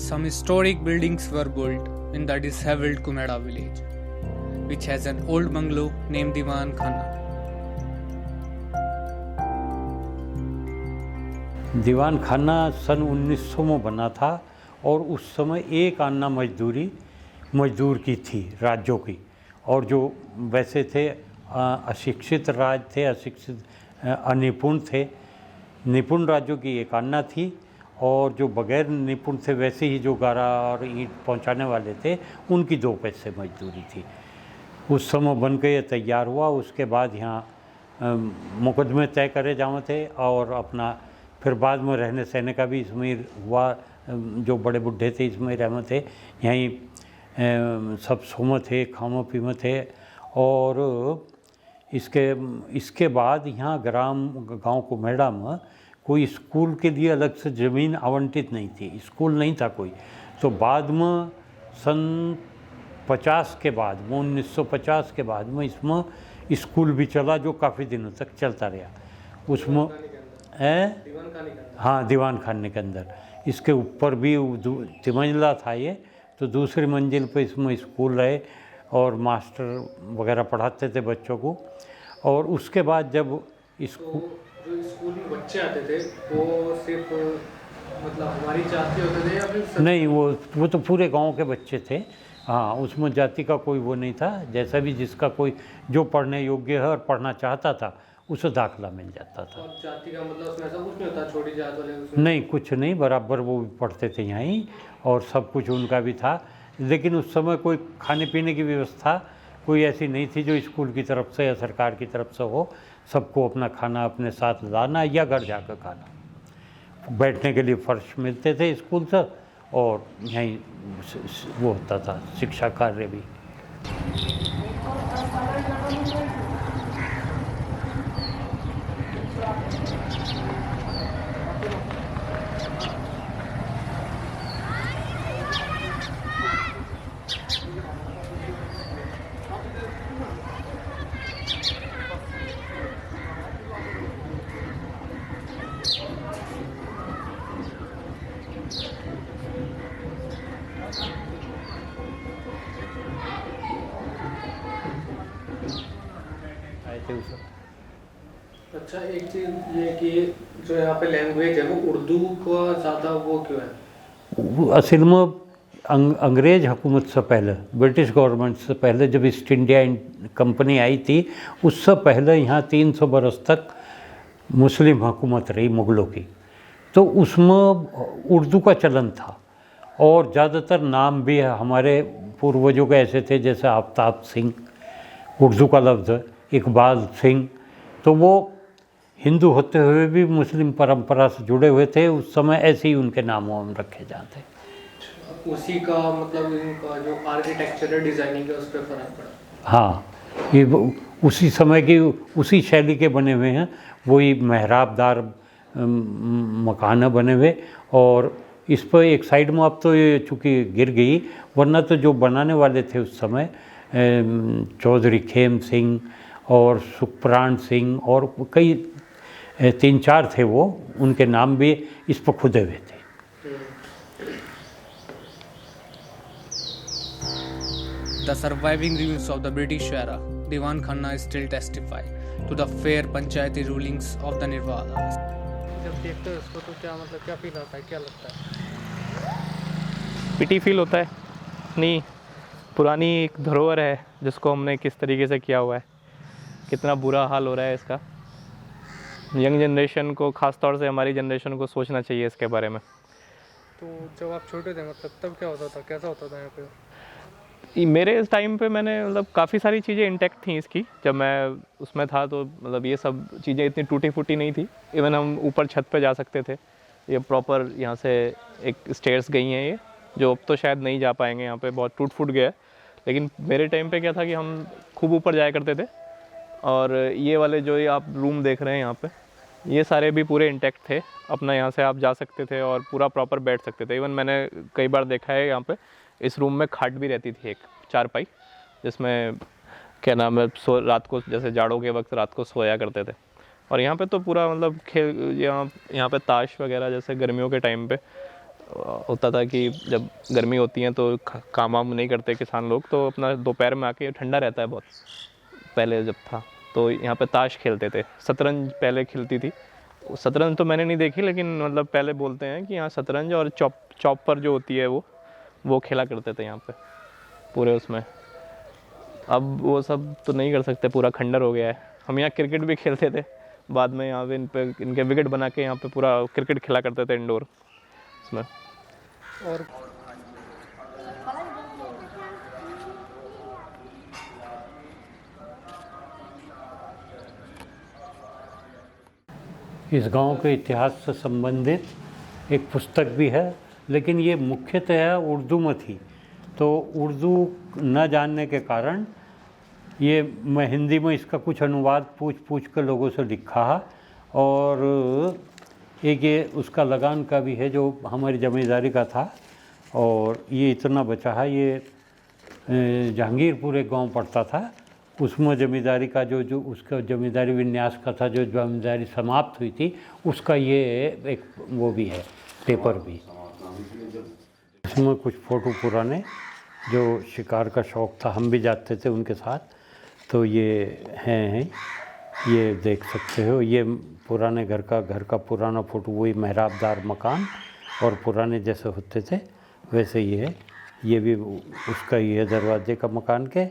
Some historic buildings were built in the disheveled Kumeda village, which has an old bungalow named Diwan Khana. दीवान खाना सन 1900 में बना था और उस समय एक आना मजदूर की थी, राज्यों की, और जो वैसे थे अशिक्षित राज थे, अनिपुण थे। निपुण राज्यों की एक आना थी और जो बगैर निपुण थे वैसे ही जो गारा और ईंट पहुंचाने वाले थे उनकी 2 पैसे मजदूरी थी। उस समय बन के ये तैयार हुआ। उसके बाद यहाँ मुकदमे तय करे जावे थे और अपना फिर बाद में रहने सहने का भी इसमें हुआ। जो बड़े बुढ़े थे इसमें रहने थे, यहीं सब सोम थे, खामो पीमे थे। और इसके बाद यहाँ गांव कुम्हेड़ा में कोई स्कूल के लिए अलग से ज़मीन आवंटित नहीं थी, स्कूल नहीं था कोई। तो बाद में सन 50 के बाद में 1950 के बाद में इसमें स्कूल भी चला, जो काफ़ी दिनों तक चलता रहा। उसमें हाँ, दीवान खाने के अंदर इसके ऊपर भी 3 मंजिला था ये, तो दूसरी मंजिल पे इसमें स्कूल रहे और मास्टर वगैरह पढ़ाते थे बच्चों को। और उसके बाद जब जो स्कूल में बच्चे आते थे वो सिर्फ मतलब हमारी जाति होते थे या फिर नहीं, वो तो पूरे गांव के बच्चे थे। हाँ, उसमें जाति का कोई वो नहीं था। जैसा भी जिसका कोई जो पढ़ने योग्य है और पढ़ना चाहता था उसे दाखिला मिल जाता था। और जाति का मतलब उसमें ऐसा कुछ नहीं होता, छोटी जात वाले उसमें? नहीं, कुछ नहीं, बराबर वो भी पढ़ते थे यहीं और सब कुछ उनका भी था। लेकिन उस समय कोई खाने पीने की व्यवस्था कोई ऐसी नहीं थी जो स्कूल की तरफ से या सरकार की तरफ से हो। सबको अपना खाना अपने साथ लाना या घर जाकर खाना। बैठने के लिए फर्श मिलते थे स्कूल से और यहीं वो होता था शिक्षा कार्य भी। अच्छा, एक चीज़ ये कि जो यहाँ पे लैंग्वेज है वो उर्दू का ज़्यादा वो क्यों है? असल में अंग्रेज हुकूमत से पहले, ब्रिटिश गवर्नमेंट से पहले जब ईस्ट इंडिया कंपनी आई थी उससे पहले यहाँ 300 बरस तक मुस्लिम हुकूमत रही मुग़लों की। तो उसमें उर्दू का चलन था और ज़्यादातर नाम भी हमारे पूर्वजों के ऐसे थे जैसे आफ्ताब सिंह उर्दू का लफ्ज़ है, इकबाल सिंह। तो वो हिंदू होते हुए भी मुस्लिम परंपरा से जुड़े हुए थे। उस समय ऐसे ही उनके नामों में रखे जाते। उसी का मतलब इनका जो आर्किटेक्चर है, डिज़ाइनिंग है, उस पर फ़र्क पड़ा। हाँ, ये उसी समय की उसी शैली के बने हुए हैं। वही मेहराबदार मकान बने हुए। और इस पर एक साइड में अब तो ये चूँकि गिर गई, वरना तो जो बनाने वाले थे उस समय चौधरी खेम सिंह और सुखप्राण सिंह और कई 3-4 थे, वो उनके नाम भी इस पर खुदे हुए थे। The surviving ruins of the British era, Diwan Khana still testify to the fair panchayati rulings of the Nirwala. जब देखते हो इसको तो क्या मतलब क्या फील आता है, क्या लगता है? पिटी फील होता है। इतनी पुरानी एक धरोहर है जिसको हमने किस तरीके से किया हुआ है, कितना बुरा हाल हो रहा है इसका। यंग जनरेशन को, ख़ास तौर से हमारी जनरेशन को सोचना चाहिए इसके बारे में। तो जब आप छोटे थे मतलब तब क्या होता था, कैसा होता था यहाँ पे? मेरे इस टाइम पे मैंने मतलब काफ़ी सारी चीज़ें इंटैक्ट थी इसकी। जब मैं उसमें था तो मतलब ये सब चीज़ें इतनी टूटी फूटी नहीं थी। इवन हम ऊपर छत पे जा सकते थे। ये प्रॉपर यहाँ से एक स्टेयर्स गई हैं, ये जो अब तो शायद नहीं जा पाएंगे, यहाँ पे बहुत टूट फूट गया है। लेकिन मेरे टाइम पे क्या था कि हम खूब ऊपर जाया करते थे। और ये वाले जो ये आप रूम देख रहे हैं यहाँ पे, ये सारे भी पूरे इंटैक्ट थे। अपना यहाँ से आप जा सकते थे और पूरा प्रॉपर बैठ सकते थे। इवन मैंने कई बार देखा है यहाँ पे इस रूम में खाट भी रहती थी, एक चारपाई, जिसमें क्या नाम है रात को जैसे जाड़ों के वक्त रात को सोया करते थे। और यहाँ पे तो पूरा मतलब खेल, यहाँ पे ताश वगैरह जैसे गर्मियों के टाइम पे होता था कि जब गर्मी होती है तो काम वाम नहीं करते किसान लोग, तो अपना दोपहर में आके, ठंडा रहता है बहुत पहले जब था, तो यहाँ पे ताश खेलते थे। शतरंज पहले खिलती थी, शतरंज तो मैंने नहीं देखी, लेकिन मतलब पहले बोलते हैं कि यहाँ शतरंज और चॉपर जो होती है वो खेला करते थे यहाँ पे पूरे उसमें। अब वो सब तो नहीं कर सकते, पूरा खंडर हो गया है। हम यहाँ क्रिकेट भी खेलते थे बाद में, यहाँ पे इनके विकेट बना के यहाँ पे पूरा क्रिकेट खेला करते थे इंडोर उसमें। और इस गांव के इतिहास से संबंधित एक पुस्तक भी है, लेकिन ये मुख्यतः उर्दू में थी, तो उर्दू न जानने के कारण ये मैं हिंदी में इसका कुछ अनुवाद पूछ कर लोगों से लिखा है। और एक ये उसका लगान का भी है जो हमारी जमींदारी का था, और ये इतना बचा है। ये जहांगीरपुर एक गांव पड़ता था, उसमें जमींदारी का जो उसका जमींदारी विन्यास का था, जो जमींदारी समाप्त हुई थी, उसका ये एक वो भी है, पेपर भी। इसमें कुछ फ़ोटो पुराने, जो शिकार का शौक़ था, हम भी जाते थे उनके साथ, तो ये हैं, ये देख सकते हो। ये पुराने घर का पुराना फ़ोटो, वही मेहराबदार मकान और पुराने जैसे होते थे वैसे ही है। ये भी उसका ही है, दरवाजे का मकान के।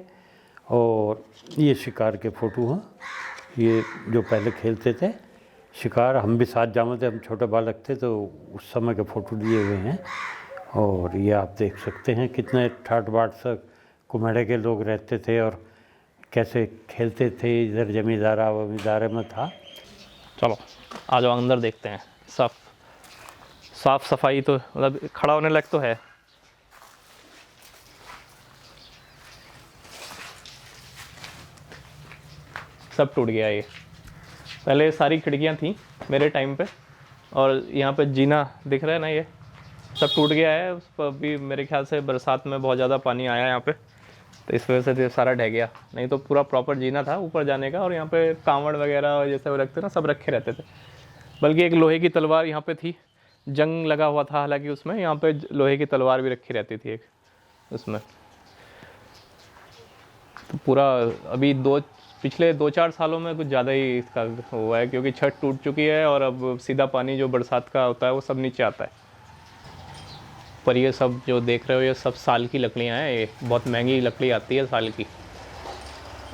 और ये शिकार के फ़ोटो हैं, ये जो पहले खेलते थे शिकार, हम भी साथ जाते थे, हम छोटे बालक थे तो उस समय के फ़ोटो लिए हुए हैं। और ये आप देख सकते हैं कितने ठाट बाट से कुम्हेड़े के लोग रहते थे और कैसे खेलते थे। इधर जमींदारे में था। चलो आ जाओ अंदर देखते हैं। साफ सफाई तो मतलब खड़ा होने लायक तो है। सब टूट गया ये। पहले सारी खिड़कियां थी मेरे टाइम पे, और यहाँ पे जीना दिख रहा है ना, ये सब टूट गया है। उस पर भी मेरे ख्याल से बरसात में बहुत ज़्यादा पानी आया यहाँ पे, तो इस वजह से सारा ढह गया। नहीं तो पूरा प्रॉपर जीना था ऊपर जाने का, और यहाँ पे कांवड़ वगैरह जैसे वो रखते ना, सब रखे रहते थे। बल्कि एक लोहे की तलवार यहाँ पे थी, जंग लगा हुआ था हालांकि उसमें, यहाँ पे लोहे की तलवार भी रखी रहती थी एक उसमें। तो पूरा अभी पिछले 2-4 सालों में कुछ ज़्यादा ही इसका हुआ है, क्योंकि छत टूट चुकी है और अब सीधा पानी जो बरसात का होता है वो सब नीचे आता है। पर ये सब जो देख रहे हो ये सब साल की लकड़ियाँ हैं, ये बहुत महंगी लकड़ी आती है साल की।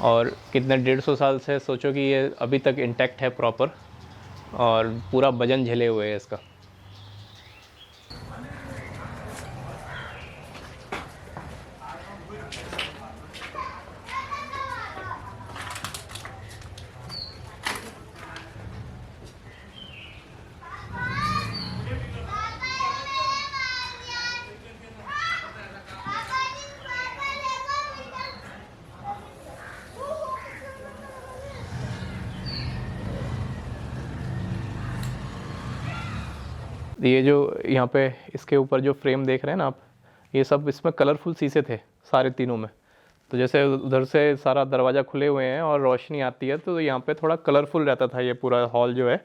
और कितने 150 साल से सोचो कि ये अभी तक इंटैक्ट है प्रॉपर, और पूरा वजन झेले हुए है इसका। ये जो यहाँ पे इसके ऊपर जो फ्रेम देख रहे हैं ना आप, ये सब इसमें कलरफुल शीशे थे सारे तीनों में। तो जैसे उधर से सारा दरवाज़ा खुले हुए हैं और रोशनी आती है, तो यहाँ पे थोड़ा कलरफुल रहता था। ये पूरा हॉल जो है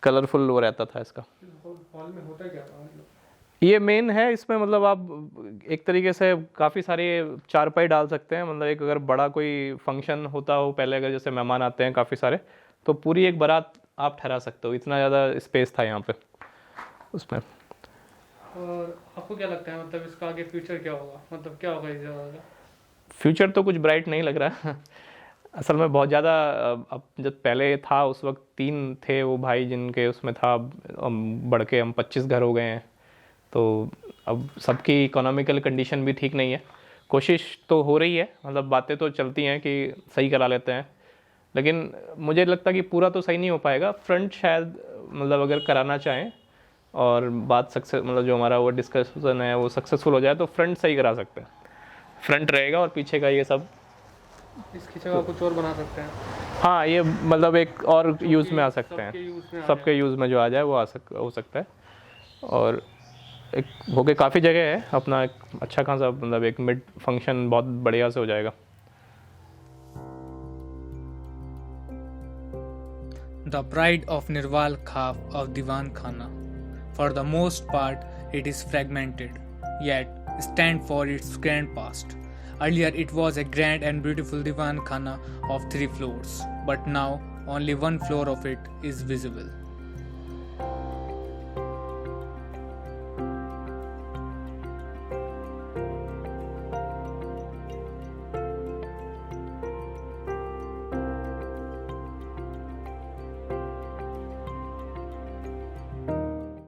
कलरफुल वो रहता था इसका। हॉल में होता क्या था मतलब? ये मेन है इसमें, मतलब आप एक तरीके से काफ़ी सारे चारपाई डाल सकते हैं। मतलब एक अगर बड़ा कोई फंक्शन होता हो पहले, अगर जैसे मेहमान आते हैं काफ़ी सारे, तो पूरी एक बारात आप ठहरा सकते हो। इतना ज़्यादा स्पेस था यहाँ पे उसमें। और आपको क्या लगता है, मतलब इसका आगे फ्यूचर क्या होगा, मतलब क्या होगा इस जगह का? फ्यूचर तो कुछ ब्राइट नहीं लग रहा असल में बहुत ज़्यादा। अब जब पहले था उस वक्त 3 थे वो भाई जिनके उसमें था, अब बढ़ के हम 25 घर हो गए हैं। तो अब सबकी इकोनॉमिकल कंडीशन भी ठीक नहीं है। कोशिश तो हो रही है, मतलब बातें तो चलती हैं कि सही करा लेते हैं, लेकिन मुझे लगता है कि पूरा तो सही नहीं हो पाएगा। फ्रंट शायद मतलब अगर कराना चाहें और बात सक्सेस, मतलब जो हमारा वो डिस्कशन है वो सक्सेसफुल हो जाए, तो फ्रंट सही करा सकते हैं। फ्रंट रहेगा और पीछे का ये सब इसकी जगह कुछ और बना सकते हैं। हाँ, ये मतलब एक और यूज़ में आ सकते हैं, सबके यूज़ में जो आ जाए वो हो सकता है। और एक होके काफ़ी जगह है अपना, एक अच्छा खासा मतलब एक मिड फंक्शन बहुत बढ़िया से हो जाएगा। The pride of Nirwal Khaf of Diwan Khana. For the most part, it is fragmented, yet stand for its grand past. Earlier it was a grand and beautiful Divan Khana of 3 floors, but now only one floor of it is visible.